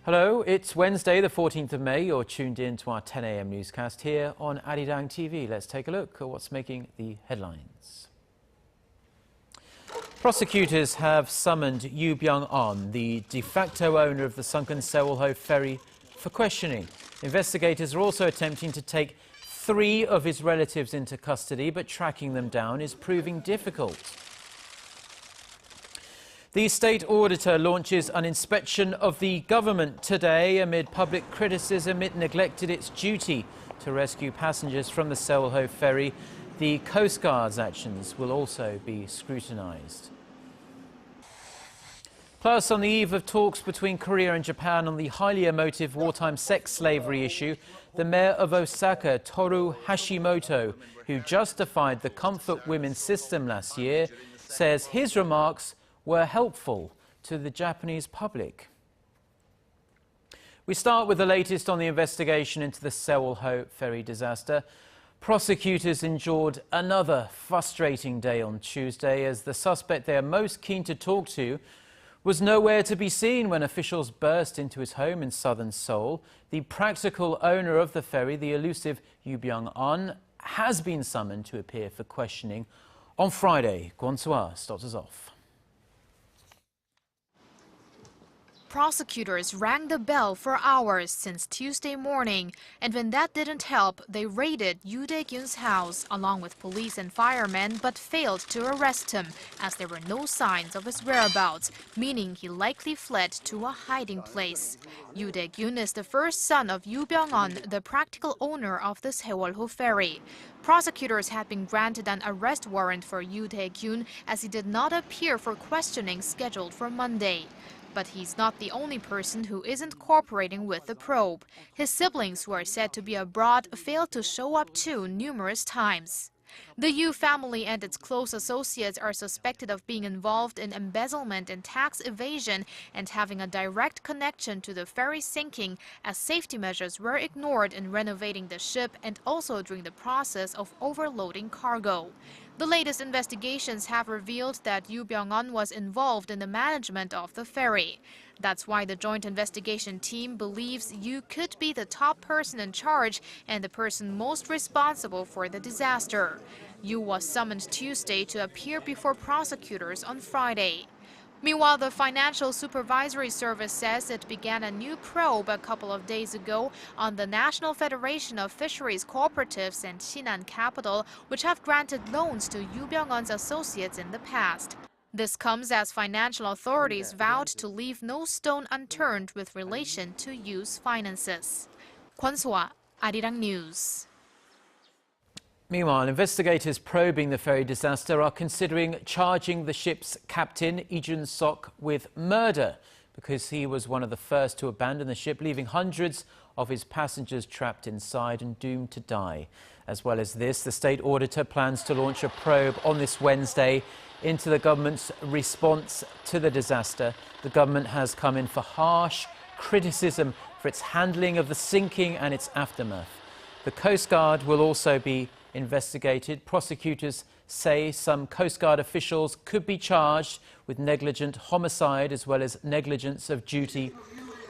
Hello, it's Wednesday the 14th of May. You're tuned in to our 10 a.m. newscast here on ARIRANG TV. Let's take a look at what's making the headlines. Prosecutors have summoned Yoo Byung-on, the de facto owner of the sunken Sewol-ho ferry, for questioning. Investigators are also attempting to take 3 of his relatives into custody, but tracking them down is proving difficult. The state auditor launches an inspection of the government today amid public criticism it neglected its duty to rescue passengers from the Sewol-ho ferry. The Coast Guard's actions will also be scrutinised. Plus, on the eve of talks between Korea and Japan on the highly emotive wartime sex slavery issue, the mayor of Osaka, Toru Hashimoto, who justified the Comfort Women system last year, says his remarks were helpful to the Japanese public. We start with the latest on the investigation into the Sewol-ho ferry disaster. Prosecutors endured another frustrating day on Tuesday as the suspect they are most keen to talk to was nowhere to be seen when officials burst into his home in southern Seoul. The practical owner of the ferry, the elusive Yoo Byung-on, has been summoned to appear for questioning on Friday. Kwon Soo-ah starts us off. Prosecutors rang the bell for hours since Tuesday morning, and when that didn't help, they raided Yoo Dae-gyun's house along with police and firemen, but failed to arrest him as there were no signs of his whereabouts, meaning he likely fled to a hiding place. Yoo Dae-gyun is the first son of Yoo Byung-on, the practical owner of the Sewol-ho ferry. Prosecutors had been granted an arrest warrant for Yoo Dae-gyun as he did not appear for questioning scheduled for Monday. But he's not the only person who isn't cooperating with the probe. His siblings, who are said to be abroad, failed to show up too numerous times. The Yoo family and its close associates are suspected of being involved in embezzlement and tax evasion and having a direct connection to the ferry sinking, as safety measures were ignored in renovating the ship and also during the process of overloading cargo. The latest investigations have revealed that Yoo Byung-on was involved in the management of the ferry. That's why the joint investigation team believes Yoo could be the top person in charge and the person most responsible for the disaster. Yoo was summoned Tuesday to appear before prosecutors on Friday. Meanwhile, the Financial Supervisory Service says it began a new probe a couple of days ago on the National Federation of Fisheries Cooperatives and Sinan Capital, which have granted loans to Yoo Byung-on's associates in the past. This comes as financial authorities vowed to leave no stone unturned with relation to Yoo's finances. Kwon Soo-ah, ARIRANG News. Meanwhile, investigators probing the ferry disaster are considering charging the ship's captain, Lee Joon-seok, with murder because he was one of the first to abandon the ship, leaving hundreds of his passengers trapped inside and doomed to die. As well as this, the state auditor plans to launch a probe on this Wednesday into the government's response to the disaster. The government has come in for harsh criticism for its handling of the sinking and its aftermath. The Coast Guard will also be investigated. Prosecutors say some Coast Guard officials could be charged with negligent homicide as well as negligence of duty,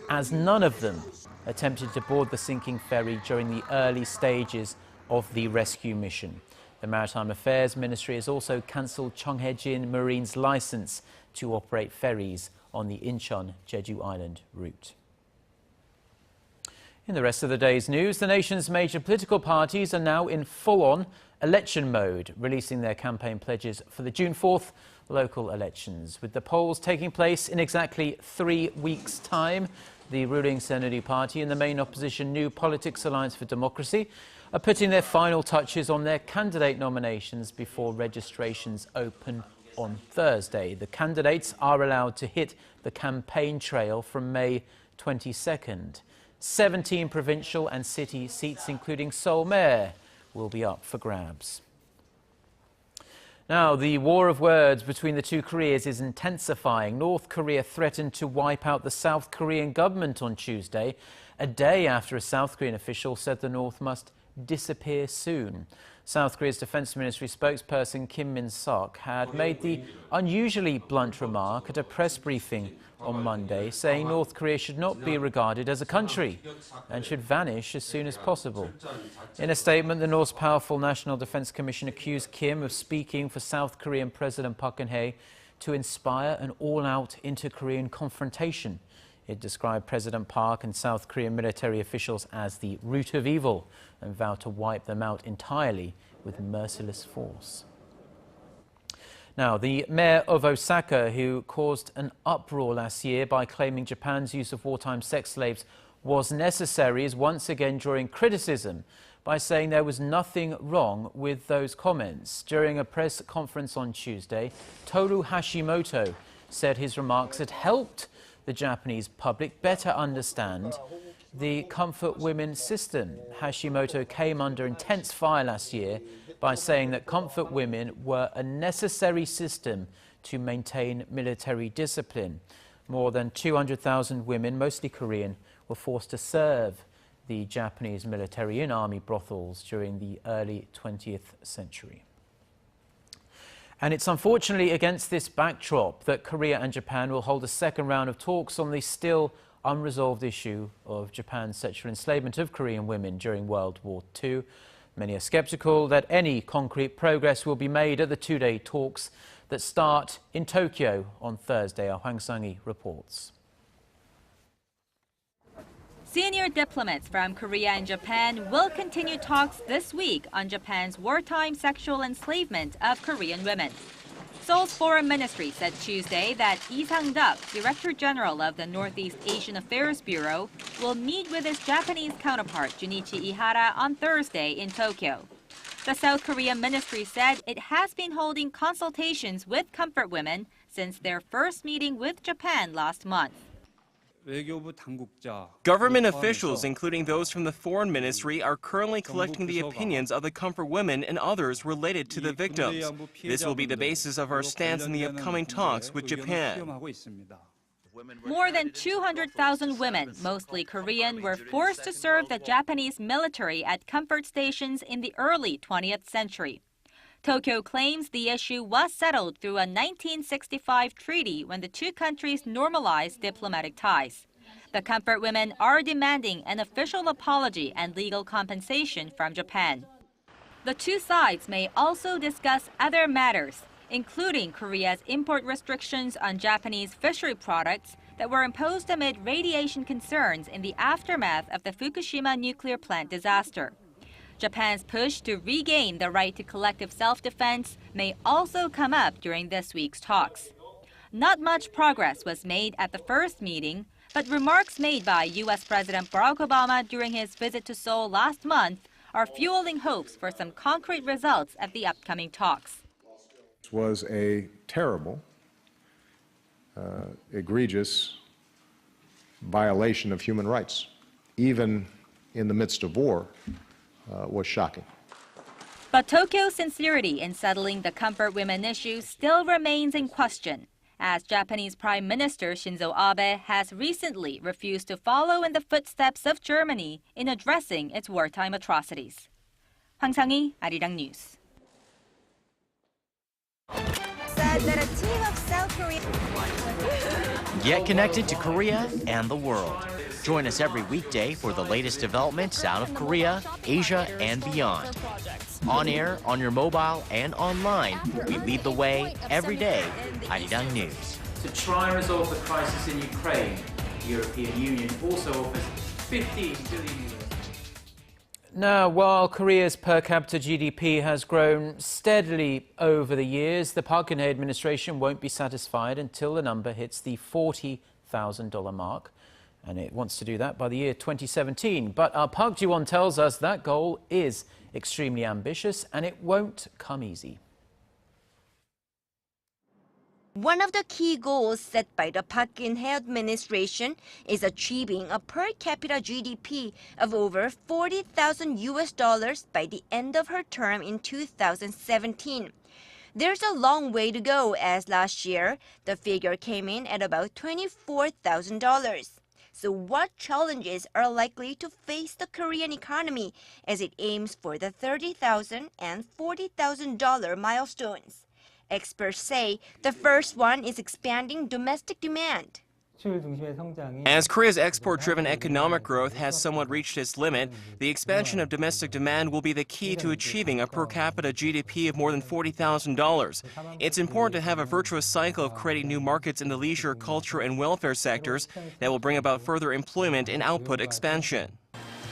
as none of them attempted to board the sinking ferry during the early stages of the rescue mission. The Maritime Affairs Ministry has also cancelled Chung Hae-jin Marine's licence to operate ferries on the Incheon-Jeju Island route. In the rest of the day's news, the nation's major political parties are now in full-on election mode, releasing their campaign pledges for the June 4th local elections. With the polls taking place in exactly 3 weeks' time, the ruling Saenuri Party and the main opposition New Politics Alliance for Democracy are putting their final touches on their candidate nominations before registrations open on Thursday. The candidates are allowed to hit the campaign trail from May 22nd. 17 provincial and city seats, including Seoul Mayor, will be up for grabs. Now, the war of words between the two Koreas is intensifying. North Korea threatened to wipe out the South Korean government on Tuesday, a day after a South Korean official said the North must disappear soon. South Korea's Defense Ministry spokesperson Kim Min-seok had made the unusually blunt remark at a press briefing on Monday, saying North Korea should not be regarded as a country and should vanish as soon as possible. In a statement, the North's powerful National Defense Commission accused Kim of speaking for South Korean President Park Geun-hye to inspire an all-out inter-Korean confrontation. It described President Park and South Korean military officials as the root of evil and vowed to wipe them out entirely with merciless force. Now, the mayor of Osaka, who caused an uproar last year by claiming Japan's use of wartime sex slaves was necessary, is once again drawing criticism by saying there was nothing wrong with those comments. During a press conference on Tuesday, Toru Hashimoto said his remarks had helped the Japanese public better understand the comfort women system. Hashimoto came under intense fire last year by saying that comfort women were a necessary system to maintain military discipline. More than 200,000 women, mostly Korean, were forced to serve the Japanese military in army brothels during the early 20th century. And it's unfortunately against this backdrop that Korea and Japan will hold a second round of talks on the still unresolved issue of Japan's sexual enslavement of Korean women during World War II. Many are skeptical that any concrete progress will be made at the two-day talks that start in Tokyo on Thursday. Our Hwang Sang-hee reports. Senior diplomats from Korea and Japan will continue talks this week on Japan's wartime sexual enslavement of Korean women. Seoul's Foreign Ministry said Tuesday that Lee Sang-deok, Director General of the Northeast Asian Affairs Bureau, will meet with his Japanese counterpart Junichi Ihara on Thursday in Tokyo. The South Korean ministry said it has been holding consultations with comfort women since their first meeting with Japan last month. Government officials, including those from the Foreign Ministry, are currently collecting the opinions of the comfort women and others related to the victims. This will be the basis of our stance in the upcoming talks with Japan. More than 200,000 women, mostly Korean, were forced to serve the Japanese military at comfort stations in the early 20th century. Tokyo claims the issue was settled through a 1965 treaty when the two countries normalized diplomatic ties. The comfort women are demanding an official apology and legal compensation from Japan. The two sides may also discuss other matters, including Korea's import restrictions on Japanese fishery products that were imposed amid radiation concerns in the aftermath of the Fukushima nuclear plant disaster. Japan's push to regain the right to collective self-defense may also come up during this week's talks. Not much progress was made at the first meeting, but remarks made by U.S. President Barack Obama during his visit to Seoul last month are fueling hopes for some concrete results at the upcoming talks. This was a terrible, egregious violation of human rights, even in the midst of war. Was shocking. But Tokyo's sincerity in settling the comfort women issue still remains in question, as Japanese Prime Minister Shinzo Abe has recently refused to follow in the footsteps of Germany in addressing its wartime atrocities. Hwang Sang-hee, ARIRANG News. Said that a team of South Korean... Get connected to Korea and the world. Join us every weekday for the latest developments out of Korea, Asia, and beyond. On air, on your mobile, and online, we lead the way every day. ARIRANG News. To try and resolve the crisis in Ukraine, the European Union also offers $15 billion. Now, while Korea's per capita GDP has grown steadily over the years, the Park Geun-hye administration won't be satisfied until the number hits the $40,000 mark. And it wants to do that by the year 2017. But our Park Ji-won tells us that goal is extremely ambitious and it won't come easy. One of the key goals set by the Park Geun-hye administration is achieving a per capita GDP of over $40,000 by the end of her term in 2017. There's a long way to go, as last year the figure came in at about $24,000. So what challenges are likely to face the Korean economy as it aims for the $30,000 and $40,000 milestones? Experts say the first one is expanding domestic demand. As Korea's export-driven economic growth has somewhat reached its limit, the expansion of domestic demand will be the key to achieving a per capita GDP of more than $40,000. It's important to have a virtuous cycle of creating new markets in the leisure, culture, and welfare sectors that will bring about further employment and output expansion.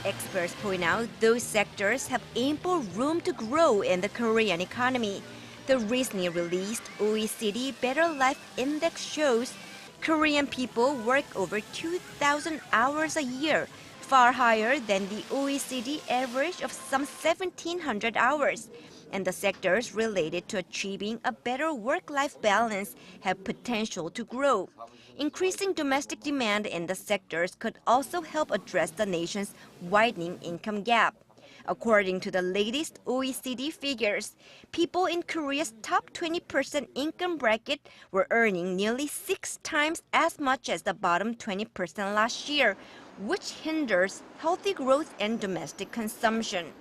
Experts point out those sectors have ample room to grow in the Korean economy. The recently released OECD Better Life Index shows Korean people work over 2,000 hours a year, far higher than the OECD average of some 1,700 hours. And the sectors related to achieving a better work-life balance have potential to grow. Increasing domestic demand in the sectors could also help address the nation's widening income gap. According to the latest OECD figures, people in Korea's top 20% income bracket were earning nearly 6 times as much as the bottom 20% last year, which hinders healthy growth and domestic consumption.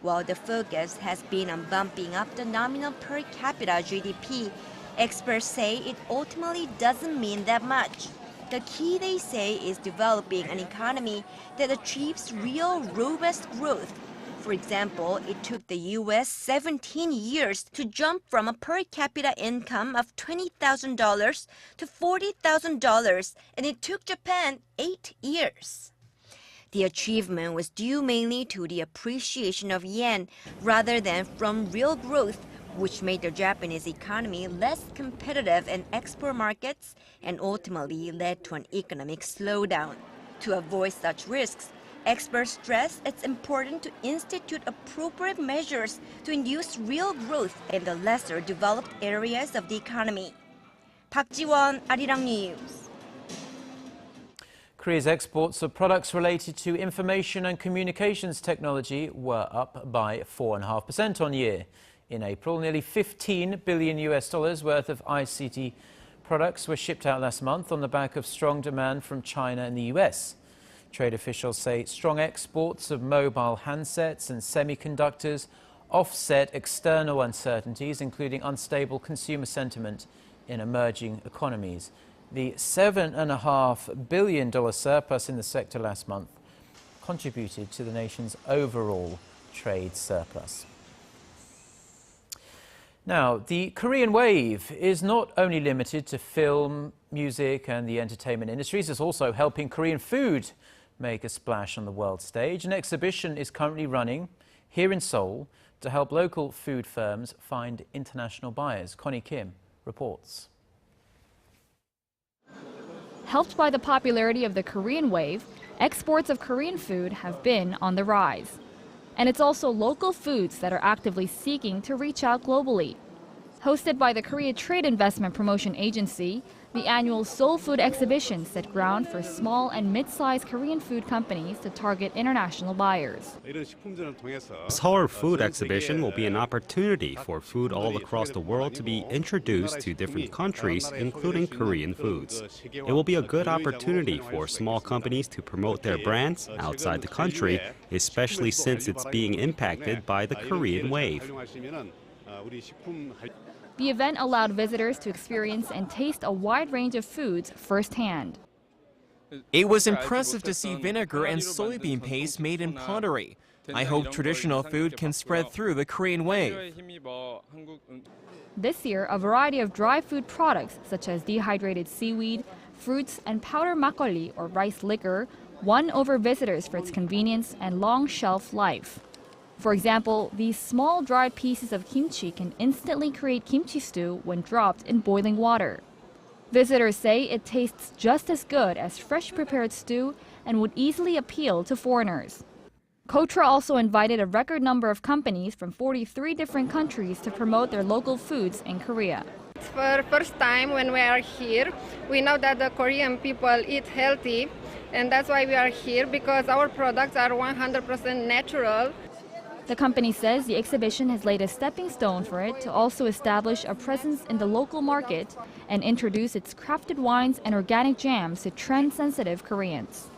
While the focus has been on bumping up the nominal per capita GDP, experts say it ultimately doesn't mean that much. The key, they say, is developing an economy that achieves real, robust growth. For example, it took the U.S. 17 years to jump from a per capita income of $20,000 to $40,000, and it took Japan 8 years. The achievement was due mainly to the appreciation of yen rather than from real growth, which made the Japanese economy less competitive in export markets and ultimately led to an economic slowdown. To avoid such risks, experts stress it's important to institute appropriate measures to induce real growth in the lesser developed areas of the economy. Park Ji-won, ARIRANG News. Korea's exports of products related to information and communications technology were up by 4.5% on year. In April, nearly $15 billion worth of ICT products were shipped out last month on the back of strong demand from China and the US. Trade officials say strong exports of mobile handsets and semiconductors offset external uncertainties, including unstable consumer sentiment in emerging economies. The $7.5 billion surplus in the sector last month contributed to the nation's overall trade surplus. Now, the Korean wave is not only limited to film, music and the entertainment industries, it's also helping Korean food make a splash on the world stage. An exhibition is currently running here in Seoul to help local food firms find international buyers. Connie Kim reports. Helped by the popularity of the Korean wave, exports of Korean food have been on the rise. And it's also local foods that are actively seeking to reach out globally. Hosted by the Korea Trade Investment Promotion Agency, the annual Seoul Food Exhibition set ground for small and mid-sized Korean food companies to target international buyers. Seoul Food Exhibition will be an opportunity for food all across the world to be introduced to different countries, including Korean foods. It will be a good opportunity for small companies to promote their brands outside the country, especially since it's being impacted by the Korean wave. The event allowed visitors to experience and taste a wide range of foods firsthand. It was impressive to see vinegar and soybean paste made in pottery. I hope traditional food can spread through the Korean wave. This year, a variety of dry food products such as dehydrated seaweed, fruits, and powdered makgeolli or rice liquor won over visitors for its convenience and long shelf life. For example, these small dried pieces of kimchi can instantly create kimchi stew when dropped in boiling water. Visitors say it tastes just as good as fresh prepared stew and would easily appeal to foreigners. KOTRA also invited a record number of companies from 43 different countries to promote their local foods in Korea. For the first time when we are here, we know that the Korean people eat healthy, and that's why we are here, because our products are 100% natural. The company says the exhibition has laid a stepping stone for it to also establish a presence in the local market and introduce its crafted wines and organic jams to trend-sensitive Koreans.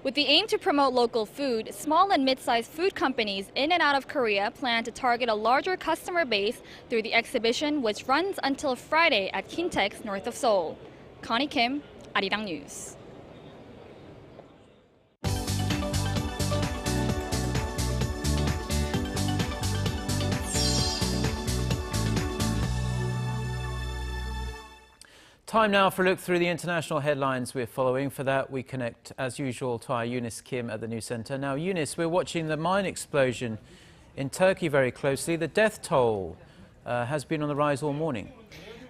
With the aim to promote local food, small and mid-sized food companies in and out of Korea plan to target a larger customer base through the exhibition, which runs until Friday at Kintex north of Seoul. Connie Kim, ARIRANG News. Time now for a look through the international headlines we're following. For that, we connect, as usual, to our Eunice Kim at the News Centre. Now, Eunice, we're watching the mine explosion in Turkey very closely. The death toll has been on the rise all morning.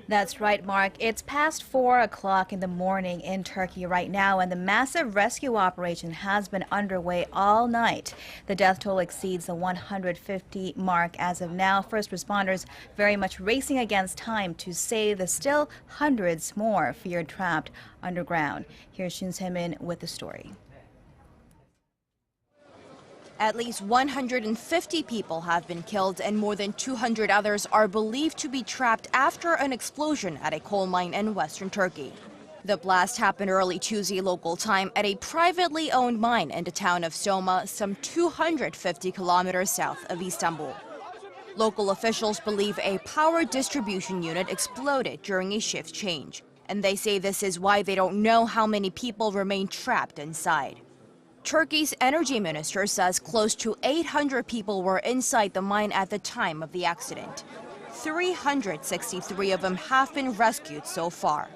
That's right, Mark. It's past 4 o'clock in the morning in Turkey right now, and the massive rescue operation has been underway all night. The death toll exceeds the 150 mark as of now. First responders very much racing against time to save the still hundreds more feared trapped underground. Here's Shin Se-min with the story. At least 150 people have been killed and more than 200 others are believed to be trapped after an explosion at a coal mine in western Turkey. The blast happened early Tuesday local time at a privately owned mine in the town of Soma, some 250 kilometers south of Istanbul. Local officials believe a power distribution unit exploded during a shift change, and they say this is why they don't know how many people remain trapped inside. Turkey's energy minister says close to 800 people were inside the mine at the time of the accident. 363 of them have been rescued so far.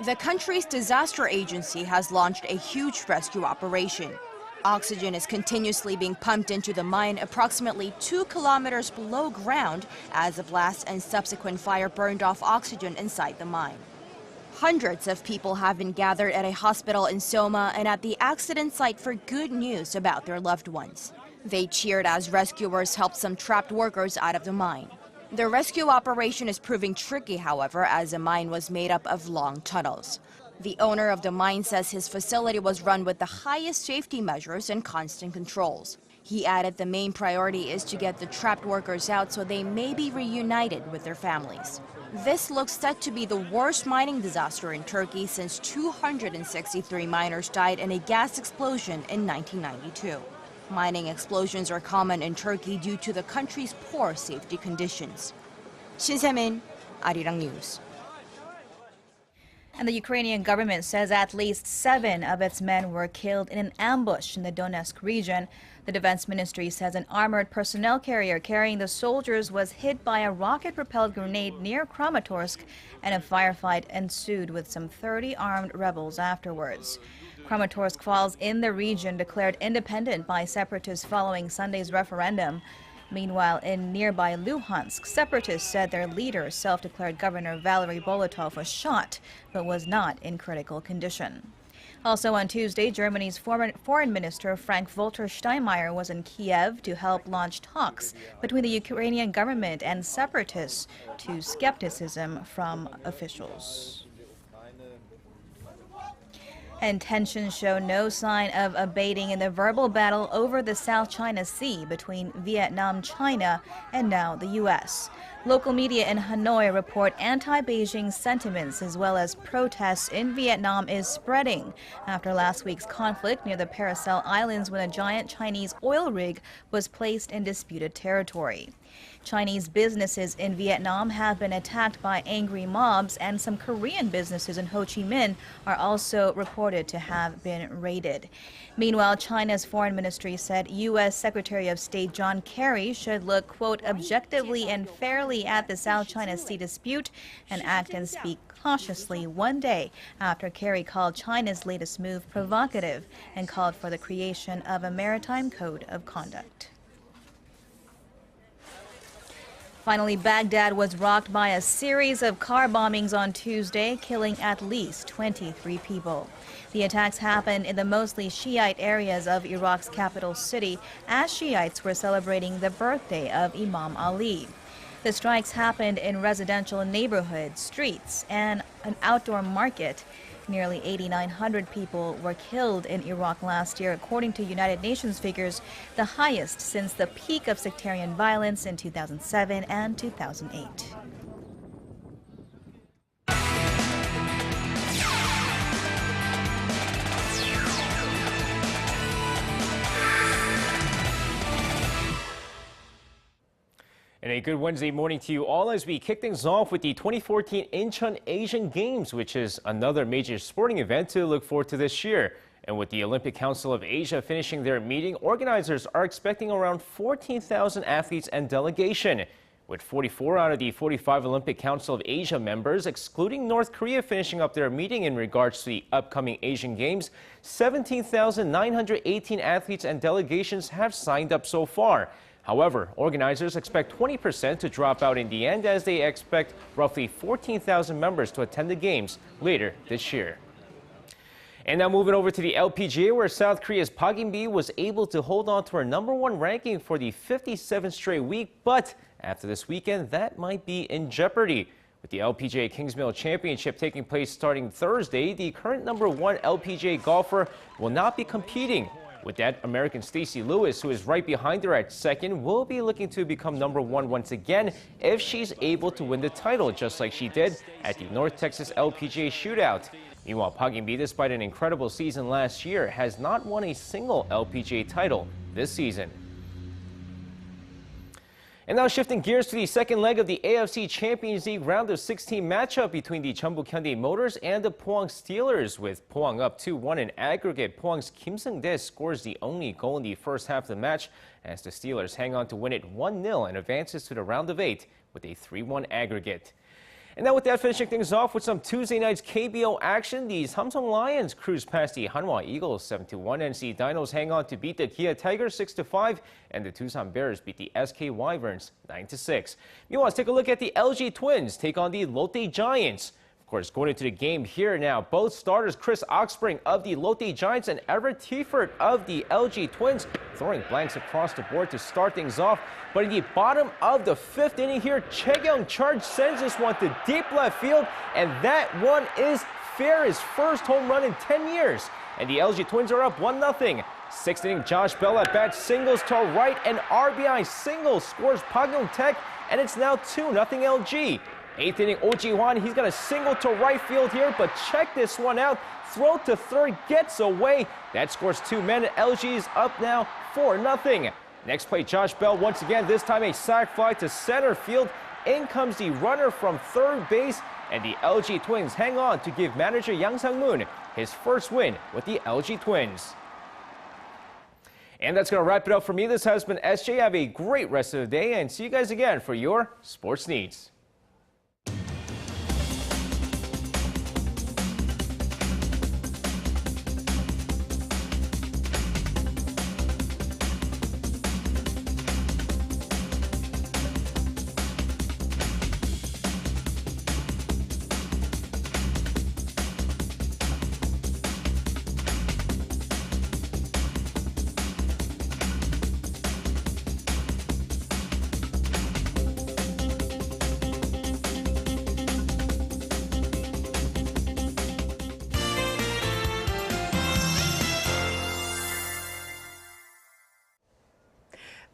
The country's disaster agency has launched a huge rescue operation. Oxygen is continuously being pumped into the mine approximately 2 kilometers below ground as the blast and subsequent fire burned off oxygen inside the mine. Hundreds of people have been gathered at a hospital in Soma and at the accident site for good news about their loved ones. They cheered as rescuers helped some trapped workers out of the mine. The rescue operation is proving tricky, however, as the mine was made up of long tunnels. The owner of the mine says his facility was run with the highest safety measures and constant controls. He added the main priority is to get the trapped workers out so they may be reunited with their families. This looks set to be the worst mining disaster in Turkey since 263 miners died in a gas explosion in 1992. Mining explosions are common in Turkey due to the country's poor safety conditions. Shin Se-min, ARIRANG News. And the Ukrainian government says at least 7 of its men were killed in an ambush in the Donetsk region. The defense ministry says an armored personnel carrier carrying the soldiers was hit by a rocket-propelled grenade near Kramatorsk, and a firefight ensued with some 30 armed rebels afterwards. Kramatorsk falls in the region declared independent by separatists following Sunday's referendum. Meanwhile, in nearby Luhansk, separatists said their leader, self-declared Governor Valery Bolotov, was shot but was not in critical condition. Also on Tuesday, Germany's Foreign Minister Frank-Walter Steinmeier was in Kiev to help launch talks between the Ukrainian government and separatists to skepticism from officials. And tensions show no sign of abating in the verbal battle over the South China Sea between Vietnam, China, and now the U.S. Local media in Hanoi report anti-Beijing sentiments as well as protests in Vietnam is spreading after last week's conflict near the Paracel Islands when a giant Chinese oil rig was placed in disputed territory. Chinese businesses in Vietnam have been attacked by angry mobs, and some Korean businesses in Ho Chi Minh are also reported to have been raided. Meanwhile, China's foreign ministry said U.S. Secretary of State John Kerry should look, quote, objectively and fairly at the South China Sea dispute and act and speak cautiously one day after Kerry called China's latest move provocative and called for the creation of a maritime code of conduct. Finally, Baghdad was rocked by a series of car bombings on Tuesday, killing at least 23 people. The attacks happened in the mostly Shiite areas of Iraq's capital city as Shiites were celebrating the birthday of Imam Ali. The strikes happened in residential neighborhoods, streets, and an outdoor market. Nearly 8,900 people were killed in Iraq last year, according to United Nations figures, the highest since the peak of sectarian violence in 2007 and 2008. And a good Wednesday morning to you all as we kick things off with the 2014 Incheon Asian Games, which is another major sporting event to look forward to this year. And with the Olympic Council of Asia finishing their meeting, organizers are expecting around 14,000 athletes and delegation. With 44 out of the 45 Olympic Council of Asia members, excluding North Korea, finishing up their meeting in regards to the upcoming Asian Games, 17,918 athletes and delegations have signed up so far. However, organizers expect 20% to drop out in the end, as they expect roughly 14,000 members to attend the Games later this year. And now moving over to the LPGA, where South Korea's Park In-bi was able to hold on to her #1 ranking for the 57th straight week, but after this weekend, that might be in jeopardy. With the LPGA Kingsmill Championship taking place starting Thursday, the current #1 LPGA golfer will not be competing. With that, American Stacey Lewis, who is right behind her at second, will be looking to become #1 once again if she's able to win the title, just like she did at the North Texas LPGA Shootout. Meanwhile, Park In-bi, despite an incredible season last year, has not won a single LPGA title this season. And now shifting gears to the second leg of the AFC Champions League round of 16 matchup between the Jeonbuk Hyundai Motors and the Pohang Steelers. With Pohang up 2-1 in aggregate, Pohang's Kim Seung-dae scores the only goal in the first half of the match as the Steelers hang on to win it 1-0 and advances to the round of 8 with a 3-1 aggregate. And now with that, finishing things off with some Tuesday night's KBO action, the Samsung Lions cruise past the Hanwha Eagles 7-1, NC Dinos hang on to beat the Kia Tigers 6-5, and the Tucson Bears beat the SK Wyverns 9-6. Meanwhile, let's take a look at the LG Twins take on the Lotte Giants. Of course, going into the game here now, both starters Chris Oxspring of the Lotte Giants and Everett Tiefert of the LG Twins throwing blanks across the board to start things off. But in the bottom of the 5th inning here, Chae-kyung Charge sends this one to deep left field, and that one is fair, his first home run in 10 years. And the LG Twins are up 1-0. 6th inning, Josh Bell at bat singles to right, and RBI single scores Park Yong-taek, and it's now 2-0 LG. 8th inning, Oh Ji-hwan, he's got a single to right field here, but check this one out. Throw to third, gets away. That scores 2 men. LG is up now 4-0. Next play, Josh Bell once again, this time a sac fly to center field. In comes the runner from third base, and the LG Twins hang on to give manager Yang Sang-moon his first win with the LG Twins. And that's going to wrap it up for me. This has been SJ. Have a great rest of the day, and see you guys again for your sports needs.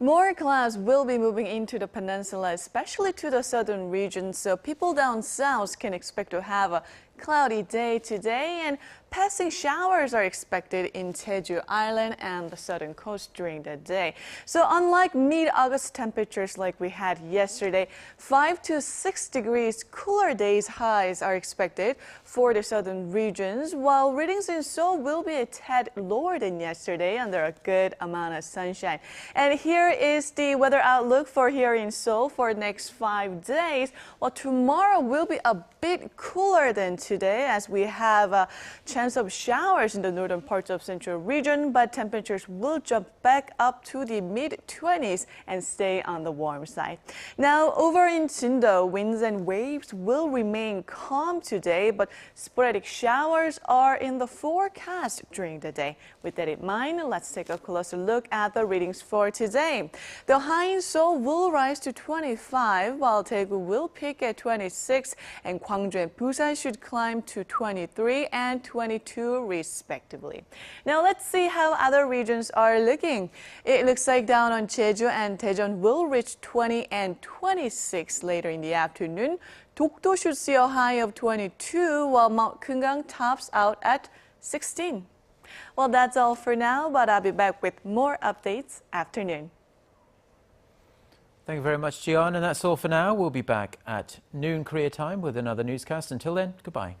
More clouds will be moving into the peninsula, especially to the southern region, so people down south can expect to have a cloudy day today, and passing showers are expected in Jeju Island and the southern coast during the day. So unlike mid-August temperatures like we had yesterday, 5 to 6 degrees cooler days highs are expected for the southern regions, while readings in Seoul will be a tad lower than yesterday under a good amount of sunshine. And here is the weather outlook for here in Seoul for the next 5 days. Well, tomorrow will be a bit cooler than today, as we have a chance of showers in the northern parts of central region, but temperatures will jump back up to the mid-20s and stay on the warm side. Now, over in Jindo, winds and waves will remain calm today, but sporadic showers are in the forecast during the day. With that in mind, let's take a closer look at the readings for today. The high in Seoul will rise to 25, while Daegu will peak at 26, and Gwangju and Busan should climb to 23 and 22 respectively. Now let's see how other regions are looking. It looks like down on Jeju and Daejeon will reach 20 and 26 later in the afternoon. Dokdo should see a high of 22, while Mount Kumgang tops out at 16. Well, that's all for now, but I'll be back with more updates after noon. Thank you very much, Jian. And that's all for now. We'll be back at noon Korea time with another newscast. Until then, goodbye.